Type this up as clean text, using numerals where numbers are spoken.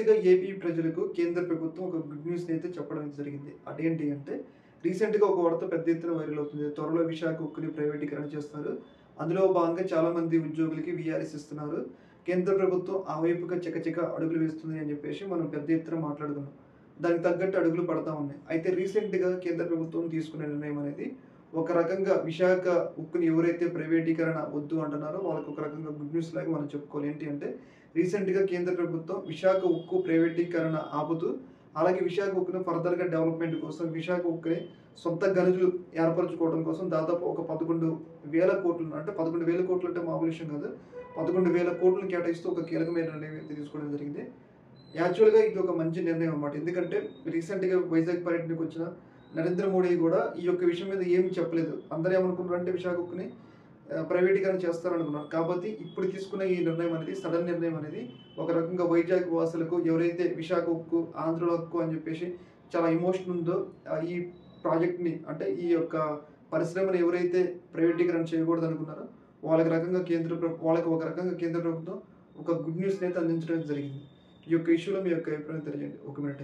రీసెంట్‌గా ఏపీ ప్రజలకు కేంద్ర ప్రభుత్వం ఒక గుడ్ న్యూస్‌ని అయితే చెప్పడం జరిగింది. అదేంటి అంటే రీసెంట్‌గా ఒక వార్త పెద్ద ఎత్తున వైరల్ అవుతుంది. త్వరలో విశాఖ ఉక్కుని ప్రైవేటీకరణ చేస్తారు. అందులో భాగంగా చాలామంది ఉద్యోగులకి వీఆర్ఎస్ ఇస్తున్నారు. కేంద్ర ప్రభుత్వం ఆ వైపుగా చకచక అడుగులు వేస్తుంది అని చెప్పేసి మనం పెద్ద ఎత్తున మాట్లాడుకున్నాం. దానికి తగ్గట్టు అడుగులు పడతా ఉన్నాయి. అయితే రీసెంట్‌గా కేంద్ర ప్రభుత్వం తీసుకునే నిర్ణయం అనేది ఒక రకంగా విశాఖ ఉక్కుని ఎవరైతే ప్రైవేటీకరణ వద్దు అంటున్నారో వాళ్ళకి ఒక రకంగా గుడ్ న్యూస్ లాగా మనం చెప్పుకోవాలి. ఏంటి అంటే రీసెంట్‌గా కేంద్ర ప్రభుత్వం విశాఖ ఉక్కు ప్రైవేటీకరణ ఆపుతూ, అలాగే విశాఖ ఉక్కును ఫర్దర్‌గా డెవలప్‌మెంట్ కోసం విశాఖ ఉక్కుని సొంత గనులు ఏర్పరచుకోవడం కోసం దాదాపు ఒక 11,000 కోట్లు అంటే 11,000 కోట్లు అంటే మామూలు విషయం కాదు. 11,000 కోట్లను కేటాయిస్తూ ఒక కీలకమైన నిర్ణయం అయితే తీసుకోవడం జరిగింది. యాక్చువల్‌గా ఇది ఒక మంచి నిర్ణయం అన్నమాట. ఎందుకంటే రీసెంట్‌గా వైజాగ్ పర్యటనకు వచ్చిన నరేంద్ర మోడీ కూడా ఈ యొక్క విషయం మీద ఏమి చెప్పలేదు. అందరూ ఏమనుకున్నారంటే విశాఖ ఉక్కుని ప్రైవేటీకరణ చేస్తారనుకున్నారు. కాబట్టి ఇప్పుడు తీసుకున్న ఈ నిర్ణయం అనేది సడన్ నిర్ణయం అనేది ఒక రకంగా వైజాగ్ వాసులకు ఎవరైతే విశాఖ ఉక్కు, ఆంధ్రుల హక్కు అని చెప్పేసి చాలా ఎమోషన్ ఉందో ఈ ప్రాజెక్ట్‌ని అంటే ఈ యొక్క పరిశ్రమను ఎవరైతే ప్రైవేటీకరణ చేయకూడదనుకున్నారో వాళ్ళకి ఒక రకంగా కేంద్ర ప్రభుత్వం ఒక గుడ్ న్యూస్‌ని అయితే అందించడం జరిగింది. ఈ యొక్క ఇష్యూలో మీ యొక్క అభిప్రాయం తెలియజేయండి. ఒక మినిట్.